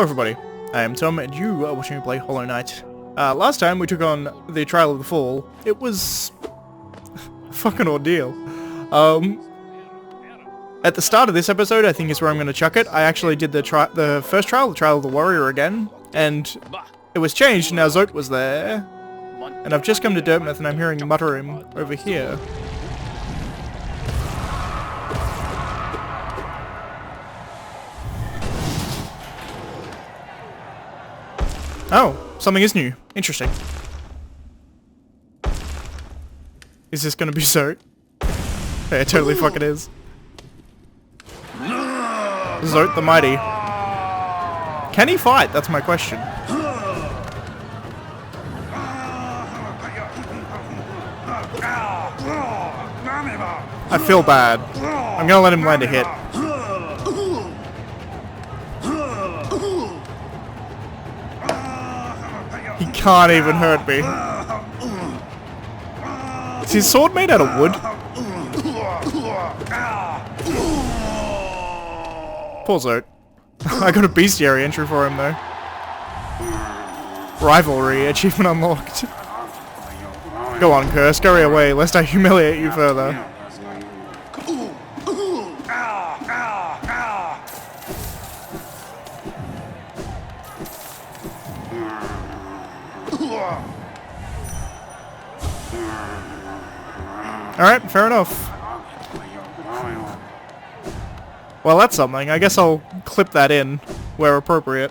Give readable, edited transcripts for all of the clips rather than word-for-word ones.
Hello everybody, I am Tom and you are watching me play Hollow Knight. Last time we took on the Trial of the Fall. It was a fucking ordeal. At the start of this episode, I think is where I'm going to chuck it. I actually did the first trial, the Trial of the Warrior again, and it was changed, now ZOTE was there. And I've just come to Dirtmouth and I'm hearing muttering over here. Oh, something is new. Interesting. Is this gonna be ZOTE? Yeah, it totally fucking is. ZOTE the Mighty. Can he fight? That's my question. I feel bad. I'm gonna let him land a hit. He can't even hurt me. Is his sword made out of wood? Poor ZOTE. I got a bestiary entry for him though. Rivalry, achievement unlocked. Go on, Curse, scurry away, lest I humiliate you further. Alright, fair enough. Well, that's something. I guess I'll clip that in where appropriate.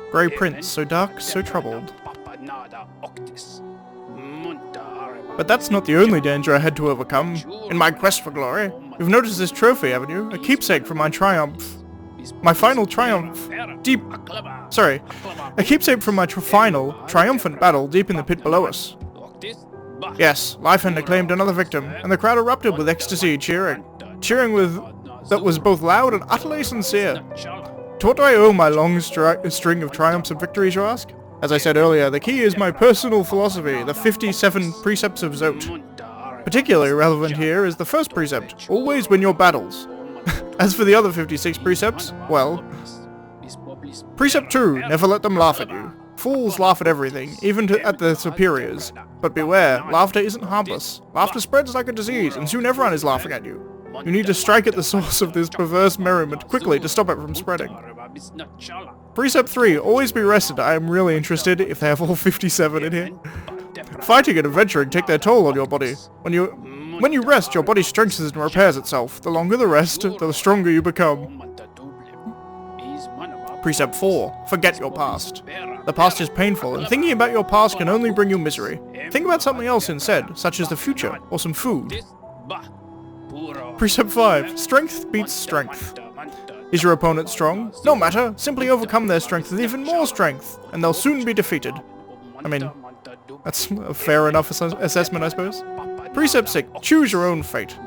Grey Prince, so dark, so troubled. But that's not the only danger I had to overcome. In my quest for glory, you've noticed this trophy, haven't you? A keepsake from my triumph. My final triumph. A keepsake from my final, triumphant battle deep in the pit below us. Yes, Lyfand claimed another victim, and the crowd erupted with ecstasy, cheering. That was both loud and utterly sincere. To what do I owe my long string of triumphs and victories, you ask? As I said earlier, the key is my personal philosophy, the 57 precepts of ZOTE. Particularly relevant here is the first precept, always win your battles. As for the other 56 precepts, well... Precept 2, never let them laugh at you. Fools laugh at everything, even at their superiors. But beware, laughter isn't harmless. Laughter spreads like a disease, and soon everyone is laughing at you. You need to strike at the source of this perverse merriment quickly to stop it from spreading. Precept 3, always be rested. I am really interested if they have all 57 in here. Fighting and adventuring take their toll on your body. When you rest, your body strengthens and repairs itself. The longer the rest, the stronger you become. Precept 4. Forget your past. The past is painful, and thinking about your past can only bring you misery. Think about something else instead, such as the future, or some food. Precept 5. Strength beats strength. Is your opponent strong? No matter, simply overcome their strength with even more strength, and they'll soon be defeated. I mean, that's a fair enough assessment, I suppose. Precept 6. Choose your own fate.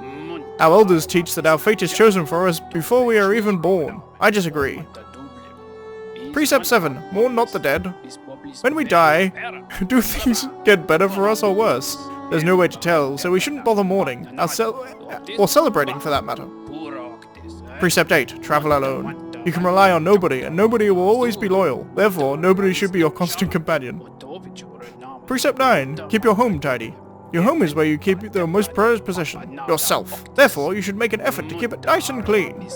Our elders teach that our fate is chosen for us before we are even born. I disagree. Precept 7. Mourn not the dead. When we die, do things get better for us or worse? There's no way to tell, so we shouldn't bother mourning, or celebrating for that matter. Precept 8. Travel alone. You can rely on nobody, and nobody will always be loyal. Therefore, nobody should be your constant companion. Precept 9. Keep your home tidy. Your home is where you keep the most prized possession, yourself. Therefore, you should make an effort to keep it nice and clean.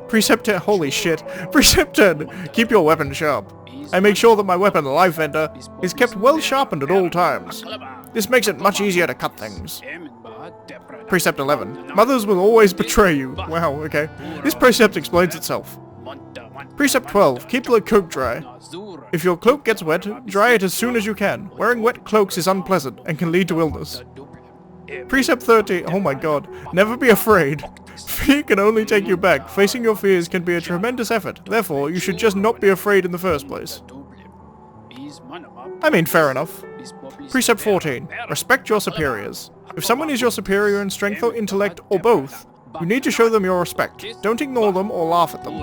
Precept 10. Holy shit. Precept 10. Keep your weapon sharp. I make sure that my weapon, the Lyfand, is kept well sharpened at all times. This makes it much easier to cut things. Precept 11. Mothers will always betray you. Wow, okay. This precept explains itself. Precept 12. Keep the cloak dry. If your cloak gets wet, dry it as soon as you can. Wearing wet cloaks is unpleasant and can lead to illness. Precept 13. Oh my god. Never be afraid. Fear can only take you back. Facing your fears can be a tremendous effort. Therefore, you should just not be afraid in the first place. I mean, fair enough. Precept 14. Respect your superiors. If someone is your superior in strength or intellect, or both, you need to show them your respect. Don't ignore them or laugh at them.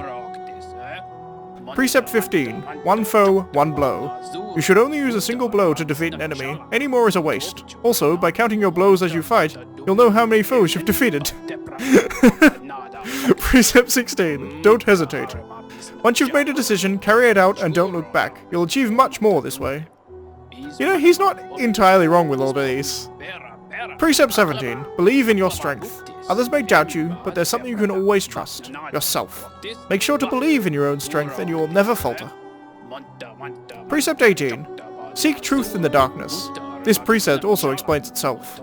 Precept 15. One foe, one blow. You should only use a single blow to defeat an enemy. Any more is a waste. Also, by counting your blows as you fight, you'll know how many foes you've defeated. Precept 16. Don't hesitate. Once you've made a decision, carry it out and don't look back. You'll achieve much more this way. You know, he's not entirely wrong with all of these. Precept 17. Believe in your strength. Others may doubt you, but there's something you can always trust. Yourself. Make sure to believe in your own strength and you will never falter. Precept 18. Seek truth in the darkness. This precept also explains itself.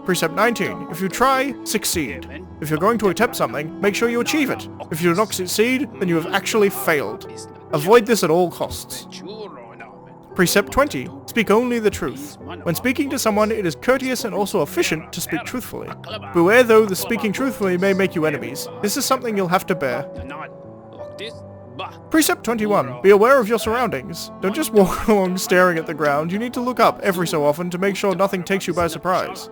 Precept 19. If you try, succeed. If you're going to attempt something, make sure you achieve it. If you do not succeed, then you have actually failed. Avoid this at all costs. Precept 20. Speak only the truth. When speaking to someone, it is courteous and also efficient to speak truthfully. Beware though, the speaking truthfully may make you enemies. This is something you'll have to bear. Precept 21. Be aware of your surroundings. Don't just walk along staring at the ground. You need to look up every so often to make sure nothing takes you by surprise.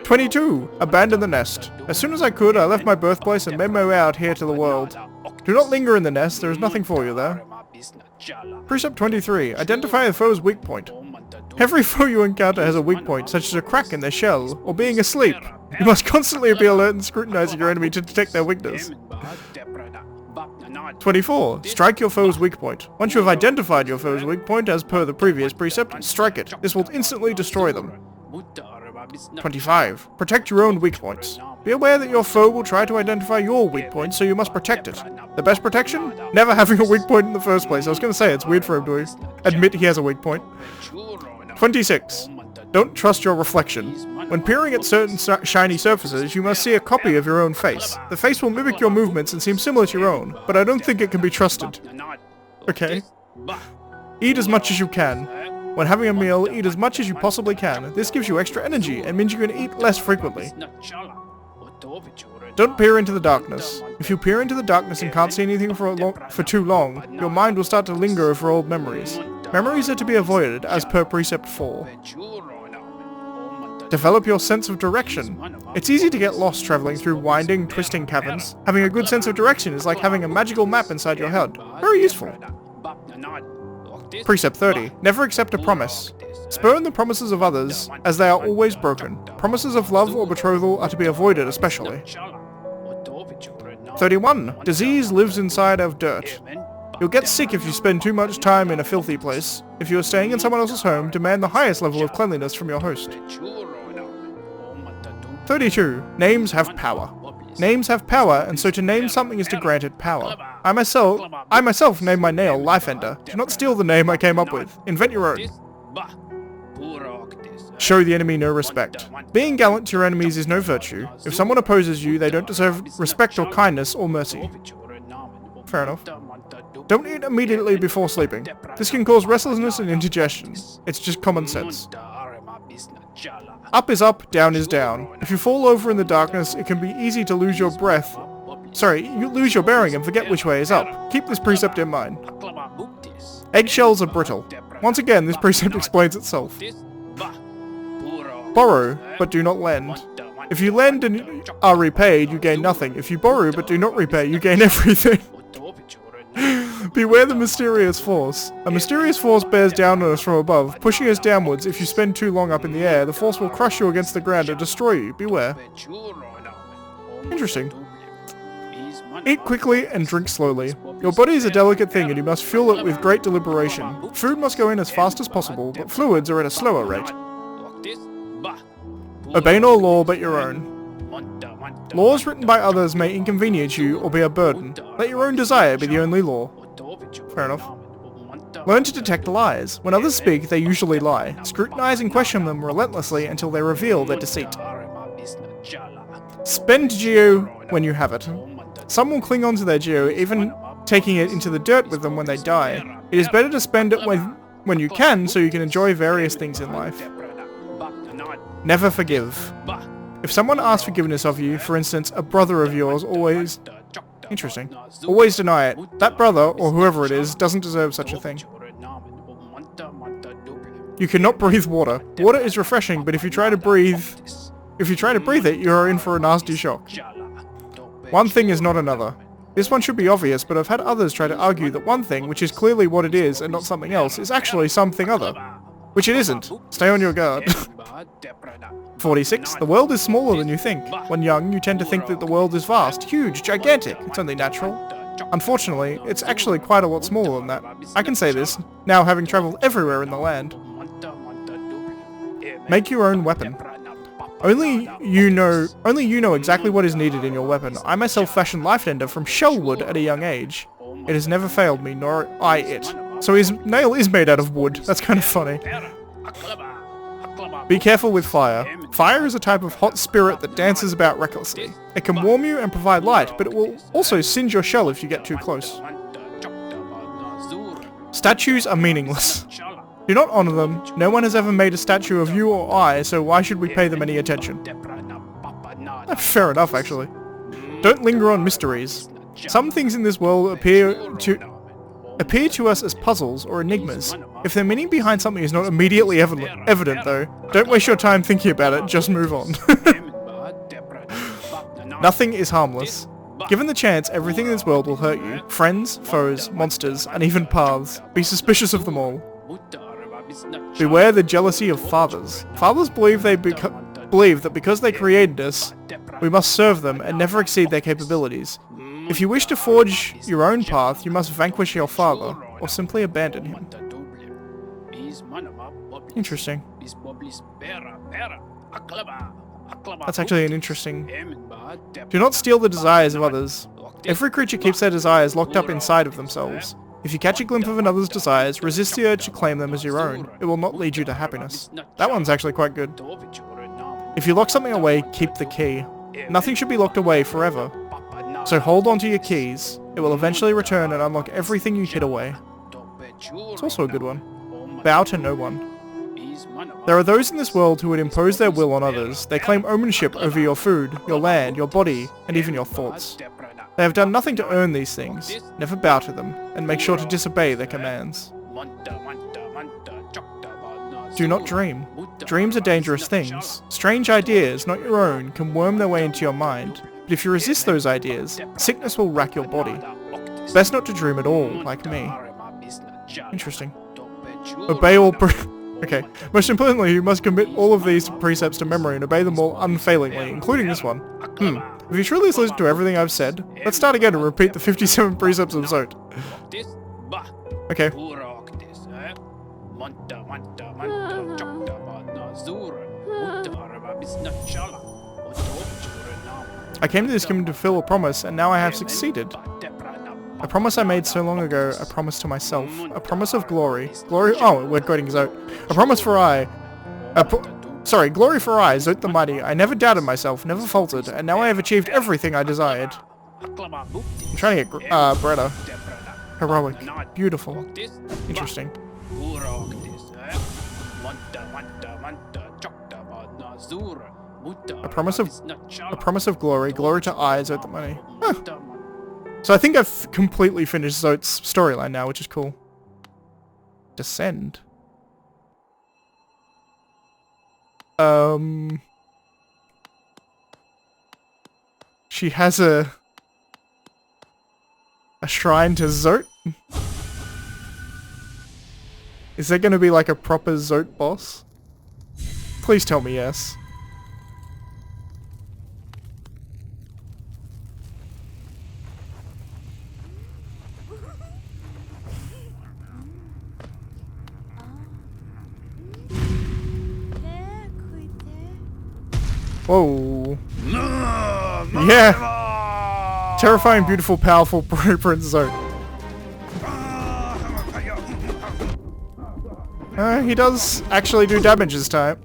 22. Abandon the nest. As soon as I could, I left my birthplace and made my way out here to the world. Do not linger in the nest, there is nothing for you there. Precept 23. Identify a foe's weak point. Every foe you encounter has a weak point, such as a crack in their shell, or being asleep. You must constantly be alert and scrutinizing your enemy to detect their weakness. 24. Strike your foe's weak point. Once you have identified your foe's weak point, as per the previous precept, strike it. This will instantly destroy them. 25. Protect your own weak points. Be aware that your foe will try to identify your weak point, so you must protect it. The best protection? Never having a weak point in the first place. I was going to say, it's weird for him to admit he has a weak point. 26. Don't trust your reflection. When peering at certain shiny surfaces, you must see a copy of your own face. The face will mimic your movements and seem similar to your own, but I don't think it can be trusted. Okay. Eat as much as you can. When having a meal, eat as much as you possibly can. This gives you extra energy and means you can eat less frequently. Don't peer into the darkness. If you peer into the darkness and can't see anything for too long, your mind will start to linger over old memories. Memories are to be avoided, as per Precept 4. Develop your sense of direction. It's easy to get lost traveling through winding, twisting caverns. Having a good sense of direction is like having a magical map inside your head. Very useful. Precept 30. Never accept a promise. Spurn the promises of others, as they are always broken. Promises of love or betrothal are to be avoided especially. 31. Disease lives inside of dirt. You'll get sick if you spend too much time in a filthy place. If you are staying in someone else's home, demand the highest level of cleanliness from your host. 32. Names have power. Names have power, and so to name something is to grant it power. I myself named my nail Lifeender. Do not steal the name I came up with. Invent your own. Show the enemy no respect. Being gallant to your enemies is no virtue. If someone opposes you, they don't deserve respect or kindness or mercy. Fair enough. Don't eat immediately before sleeping. This can cause restlessness and indigestion. It's just common sense. Up is up, down is down. If you fall over in the darkness, it can be easy to lose your breath. Sorry, you lose your bearing and forget which way is up. Keep this precept in mind. Eggshells are brittle. Once again, this precept explains itself. Borrow, but do not lend. If you lend and are repaid, you gain nothing. If you borrow but do not repay, you gain everything. Beware the mysterious force. A mysterious force bears down on us from above, pushing us downwards. If you spend too long up in the air, the force will crush you against the ground and destroy you. Beware. Interesting. Eat quickly and drink slowly. Your body is a delicate thing and you must fuel it with great deliberation. Food must go in as fast as possible, but fluids are at a slower rate. Obey no law but your own. Laws written by others may inconvenience you or be a burden. Let your own desire be the only law. Fair enough. Learn to detect lies. When others speak, they usually lie. Scrutinize and question them relentlessly until they reveal their deceit. Spend geo when you have it. Some will cling on to their geo, even taking it into the dirt with them when they die. It is better to spend it when you can, so you can enjoy various things in life. Never forgive. If someone asks forgiveness of you, for instance, a brother of yours, always deny it. That brother, or whoever it is, doesn't deserve such a thing. You cannot breathe water. Water is refreshing, but if you try to breathe it, you are in for a nasty shock. One thing is not another. This one should be obvious, but I've had others try to argue that one thing, which is clearly what it is and not something else, is actually something other. Which it isn't. Stay on your guard. 46. The world is smaller than you think. When young, you tend to think that the world is vast, huge, gigantic. It's only natural. Unfortunately, it's actually quite a lot smaller than that. I can say this, now having traveled everywhere in the land. Make your own weapon. Only you know exactly what is needed in your weapon. I myself fashioned Life Ender from shellwood at a young age. It has never failed me, nor I it. So his nail is made out of wood. That's kind of funny. Be careful with fire. Fire is a type of hot spirit that dances about recklessly. It can warm you and provide light, but it will also singe your shell if you get too close. Statues are meaningless. Do not honor them. No one has ever made a statue of you or I, so why should we pay them any attention? Fair enough, actually. Don't linger on mysteries. Some things in this world appear to us as puzzles or enigmas. If their meaning behind something is not immediately evident though, don't waste your time thinking about it, just move on. Nothing is harmless. Given the chance, everything in this world will hurt you. Friends, foes, monsters, and even paths. Be suspicious of them all. Beware the jealousy of fathers. Fathers believe that because they created us, we must serve them and never exceed their capabilities. If you wish to forge your own path, you must vanquish your father, or simply abandon him. Interesting. That's actually an interesting... Do not steal the desires of others. Every creature keeps their desires locked up inside of themselves. If you catch a glimpse of another's desires, resist the urge to claim them as your own. It will not lead you to happiness. That one's actually quite good. If you lock something away, keep the key. Nothing should be locked away forever. So hold on to your keys. It will eventually return and unlock everything you hid away. It's also a good one. Bow to no one. There are those in this world who would impose their will on others. They claim ownership over your food, your land, your body, and even your thoughts. They have done nothing to earn these things. Never bow to them, and make sure to disobey their commands. Do not dream. Dreams are dangerous things. Strange ideas, not your own, can worm their way into your mind. But if you resist those ideas, sickness will rack your body. Best not to dream at all, like me. Interesting. Obey all Okay. Most importantly, you must commit all of these precepts to memory and obey them all unfailingly, including this one. If you truly listened to everything I've said, let's start again and repeat the 57 precepts of ZOTE. Okay. I came to this kingdom to fulfill a promise, and now I have succeeded. A promise I made so long ago, a promise to myself. A promise of glory. Oh, we're quoting ZOTE. A promise for I. Glory for I, ZOTE the Mighty. I never doubted myself, never faltered, and now I have achieved everything I desired. I'm trying to get Bretta. Heroic. Beautiful. Interesting. A promise of glory. Glory to I, ZOTE the Mighty. Huh. So I think I've completely finished ZOTE's storyline now, which is cool. Descend. She has a shrine to ZOTE? Is there gonna be like a proper ZOTE boss? Please tell me yes. Whoa. Yeah! Terrifying, beautiful, powerful Prince ZOTE. He does actually do damage this time.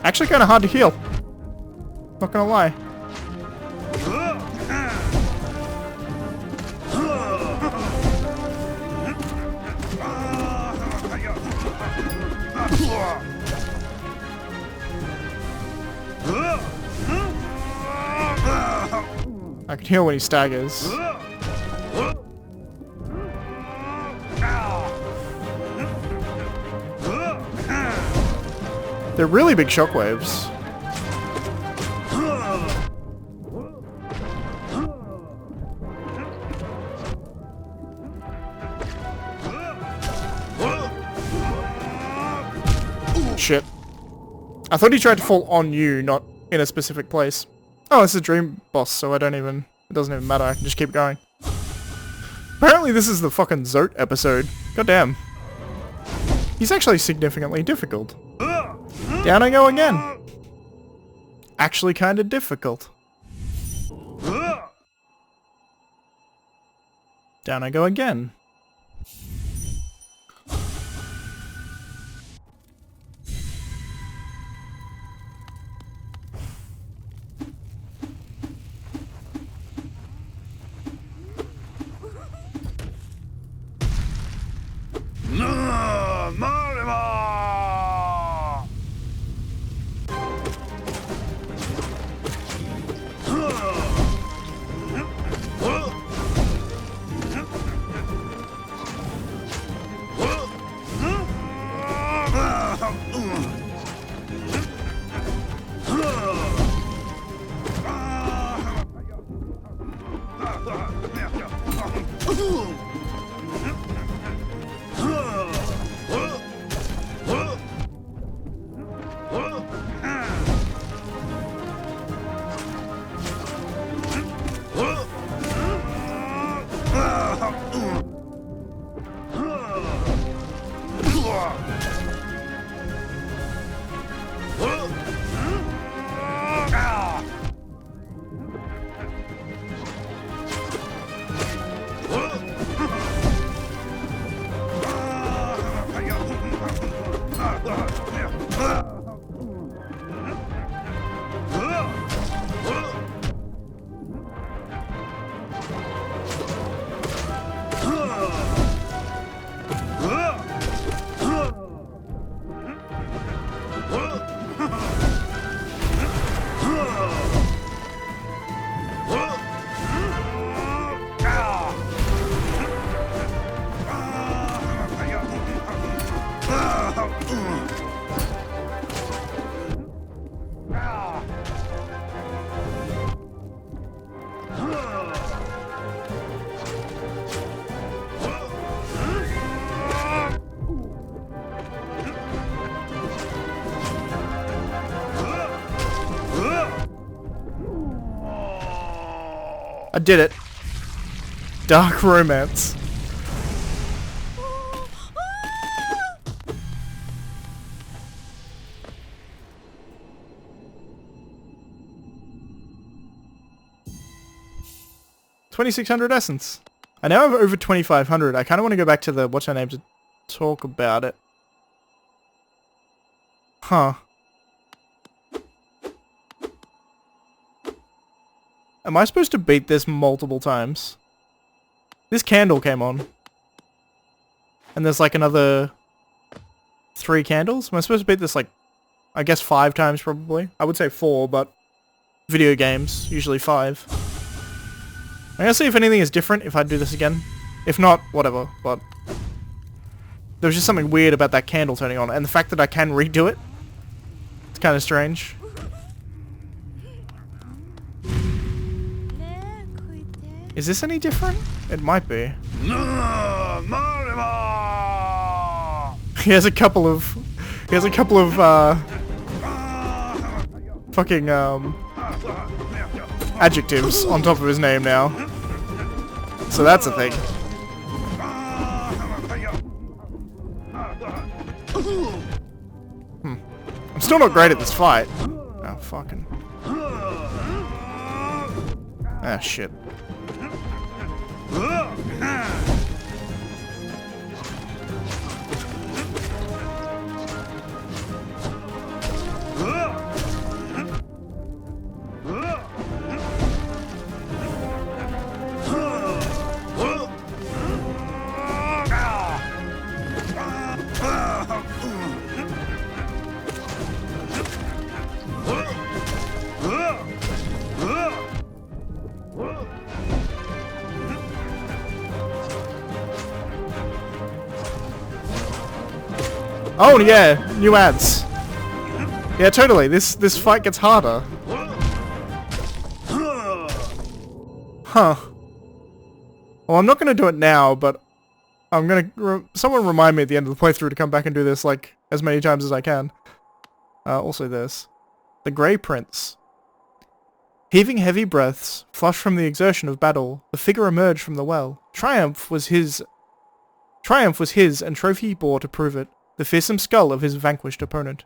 Actually kind of hard to heal. Not gonna lie. I can hear when he staggers. They're really big shockwaves. Shit. I thought he tried to fall on you, not in a specific place. Oh, it's a dream boss, so it doesn't even matter, I can just keep going. Apparently this is the fucking ZOTE episode. Goddamn. He's actually significantly difficult. Down I go again. Actually kinda difficult. Down I go again. I did it. Dark romance. $2,600 essence. I now have over 2,500. I kind of want to go back to the what's her name to talk about it. Huh. Am I supposed to beat this multiple times? This candle came on. And there's like another 3 candles? Am I supposed to beat this like, I guess 5 times probably? I would say 4, but video games, usually 5. I'm gonna see if anything is different if I do this again. If not, whatever, but there was just something weird about that candle turning on, and the fact that I can redo it, it's kind of strange. Is this any different? It might be. He has a couple of fucking adjectives on top of his name now. So that's a thing. I'm still not great at this fight. Oh, fucking. Ah, shit. Oh yeah, new ads. Yeah, totally. This fight gets harder. Huh. Well, I'm not gonna do it now, but I'm gonna... someone remind me at the end of the playthrough to come back and do this, like, as many times as I can. Also this. The Grey Prince. Heaving heavy breaths, flushed from the exertion of battle, the figure emerged from the well. Triumph was his, and trophy he bore to prove it. The fearsome skull of his vanquished opponent.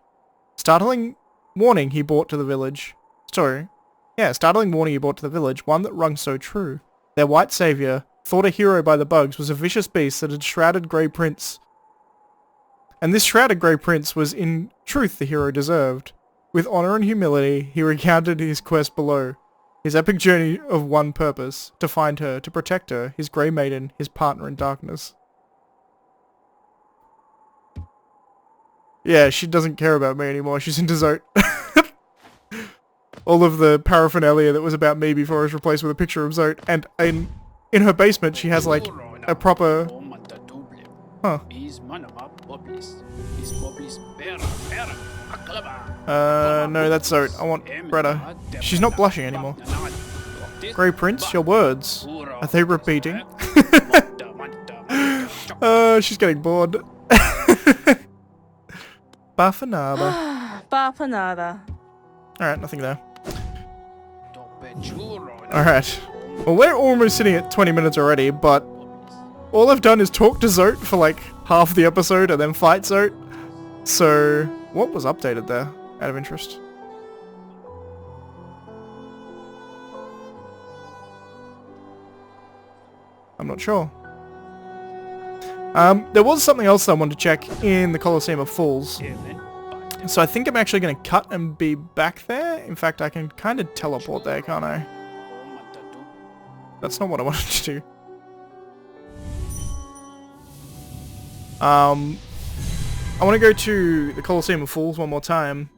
Startling warning he brought to the village. Startling warning he brought to the village, one that rung so true. Their white savior, thought a hero by the bugs, was a vicious beast that had shrouded Grey Prince. And this shrouded Grey Prince was in truth the hero deserved. With honor and humility, he recounted his quest below. His epic journey of one purpose, to find her, to protect her, his Grey Maiden, his partner in darkness. Yeah, she doesn't care about me anymore, she's into ZOTE. All of the paraphernalia that was about me before was replaced with a picture of ZOTE, and in her basement she has like a proper... Huh. No, that's ZOTE. I want Greta. She's not blushing anymore. Grey Prince, your words. Are they repeating? She's getting bored. Bafanada. Bafanada. Alright, nothing there. Alright. Well, we're almost sitting at 20 minutes already, but all I've done is talk to ZOTE for like half the episode and then fight ZOTE. So, what was updated there, out of interest? I'm not sure. There was something else I wanted to check in the Colosseum of Fools. So I think I'm actually going to cut and be back there. In fact, I can kind of teleport there, can't I? That's not what I wanted to do. I want to go to the Colosseum of Fools one more time.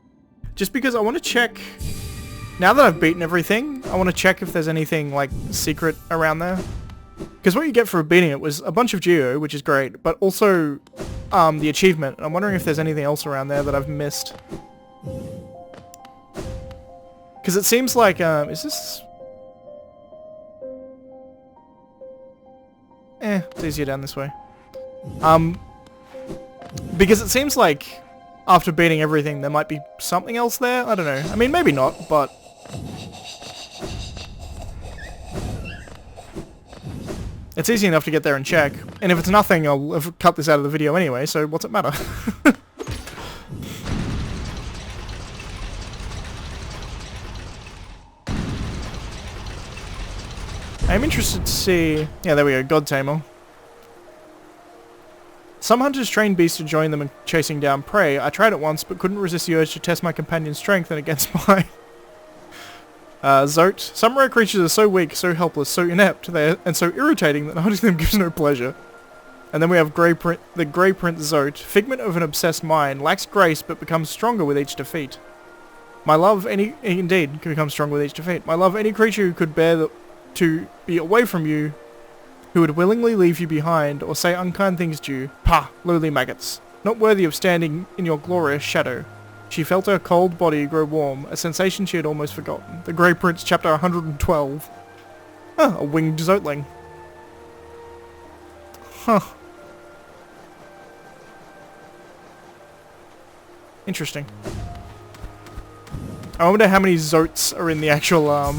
Just because I want to check... Now that I've beaten everything, I want to check if there's anything, like, secret around there. Because what you get for beating it was a bunch of Geo, which is great, but also the achievement. I'm wondering if there's anything else around there that I've missed. Because it seems like, is this... it's easier down this way. Because it seems like after beating everything there might be something else there. I don't know. I mean, maybe not, but... It's easy enough to get there and check. And if it's nothing, I'll have cut this out of the video anyway, so what's it matter? I'm interested to see... Yeah, there we go, God Tamer. Some hunters train beasts to join them in chasing down prey. I tried it once, but couldn't resist the urge to test my companion's strength and against mine. ZOTE. Some rare creatures are so weak, so helpless, so inept, and so irritating that hunting them gives no pleasure. And then we have the Grey Prince ZOTE. Figment of an obsessed mind, lacks grace but becomes stronger with each defeat. My love, indeed, can become stronger with each defeat. My love, any creature who could bear to be away from you, who would willingly leave you behind, or say unkind things to you. Pah, lowly maggots. Not worthy of standing in your glorious shadow. She felt her cold body grow warm, a sensation she had almost forgotten. The Grey Prince, chapter 112. Ah, a winged Zoteling. Huh. Interesting. I wonder how many ZOTEs are in the actual, are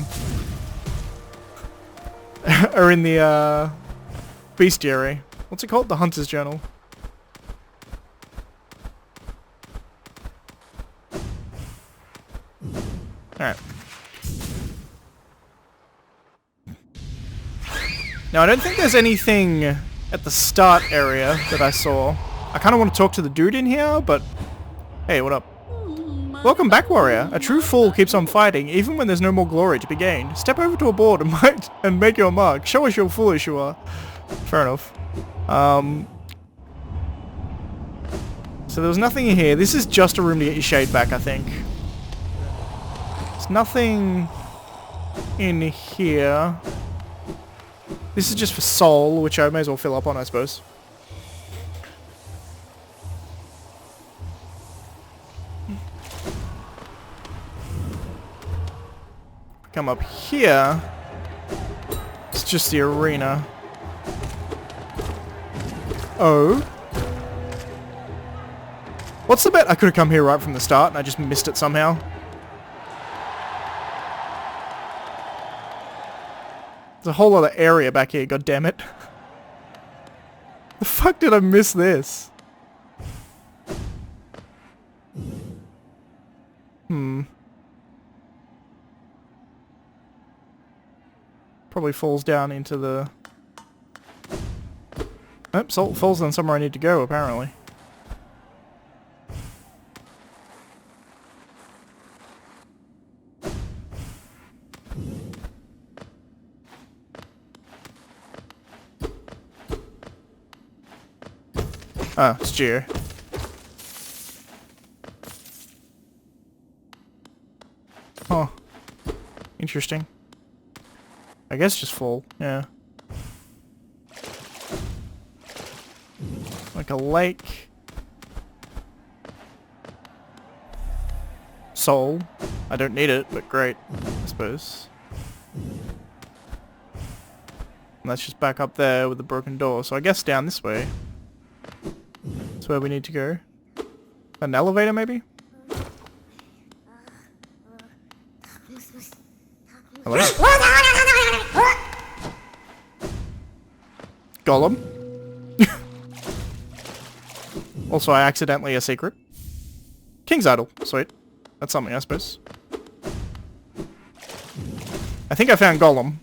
in the, bestiary. What's it called? The Hunter's Journal. Alright. Now, I don't think there's anything at the start area that I saw. I kind of want to talk to the dude in here, but... Hey, what up? Welcome back, warrior. A true fool keeps on fighting, even when there's no more glory to be gained. Step over to a board and make your mark. Show us how foolish you are. Fair enough. So there was nothing in here. This is just a room to get your shade back, I think. There's nothing in here. This is just for soul, which I may as well fill up on, I suppose. come up here, it's just the arena. Oh. What's the bet? I could have come here right from the start and I just missed it somehow. There's a whole other area back here, god damn it. The fuck did I miss this? Probably falls down into the... Oh, salt falls down somewhere I need to go, apparently. Ah, it's Geo. Huh. Interesting. I guess just fall, yeah. Like a lake. Soul. I don't need it, but great, I suppose. And that's just back up there with the broken door, so I guess down this way. That's where we need to go. An elevator, maybe? Hello? Golem. Also, I accidentally a secret. King's Idol. Sweet. That's something, I suppose. I think I found Golem.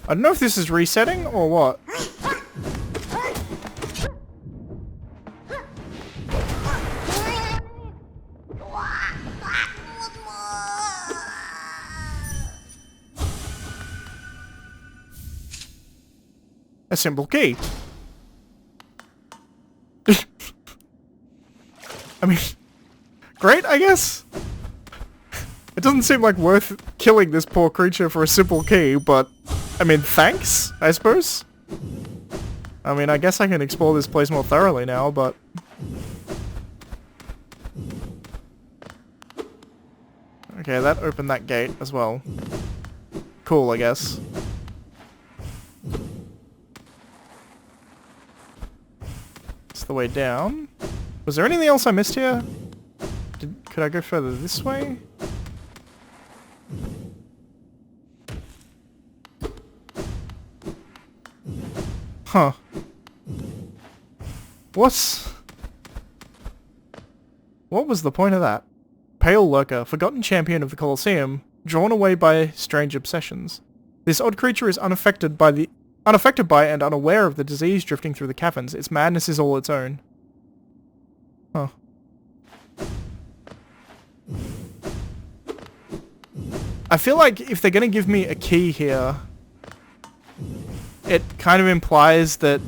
I don't know if this is resetting or what. A simple key. I mean, great, I guess? It doesn't seem like worth killing this poor creature for a simple key, but... I mean, thanks, I suppose? I mean, I guess I can explore this place more thoroughly now, but... Okay, that opened that gate as well. Cool, I guess. It's the way down. Was there anything else I missed here? Could I go further this way? Huh. What was the point of that? Pale lurker, forgotten champion of the Colosseum, drawn away by strange obsessions. This odd creature is unaffected by and unaware of the disease drifting through the caverns. Its madness is all its own. Huh. I feel like if they're gonna give me a key here, it kind of implies that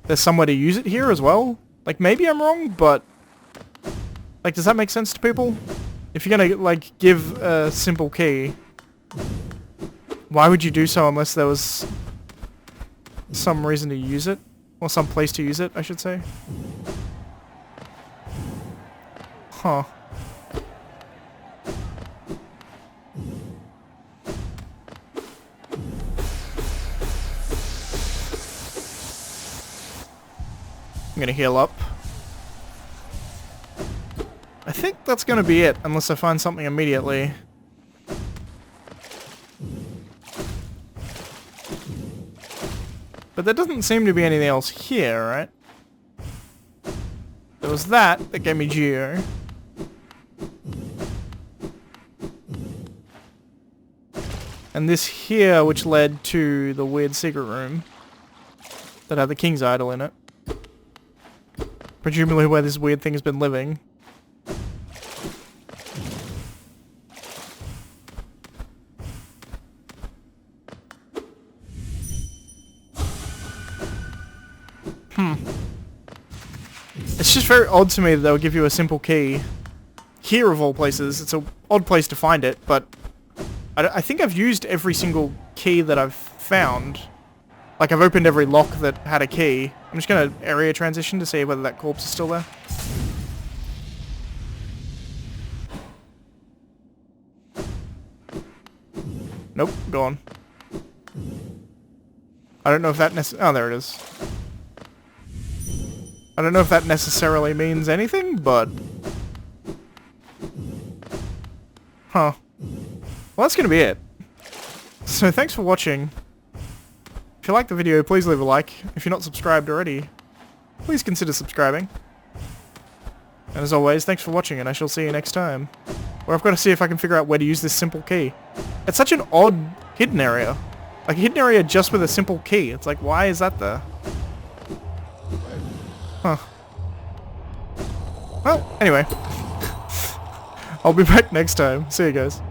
there's somewhere to use it here as well. Like, maybe I'm wrong, but... Like, does that make sense to people? If you're gonna, like, give a simple key, why would you do so unless there was some reason to use it? Or some place to use it, I should say. Huh. I'm gonna heal up. I think that's gonna be it, unless I find something immediately. But there doesn't seem to be anything else here, right? There was that gave me Geo. And this here, which led to the weird secret room that had the king's idol in it. Presumably where this weird thing has been living. It's just very odd to me that they'll give you a simple key. Here of all places, it's an odd place to find it, but I think I've used every single key that I've found. Like, I've opened every lock that had a key. I'm just gonna area transition to see whether that corpse is still there. Nope, gone. I don't know if that oh, there it is. I don't know if that necessarily means anything, but... Huh. Well, that's gonna be it. So thanks for watching. If you liked the video, please leave a like. If you're not subscribed already, please consider subscribing. And as always, thanks for watching, and I shall see you next time. Where I've got to see if I can figure out where to use this simple key. It's such an odd hidden area. Like a hidden area just with a simple key. It's like, why is that there? Huh. Well, anyway. I'll be back next time. See you guys.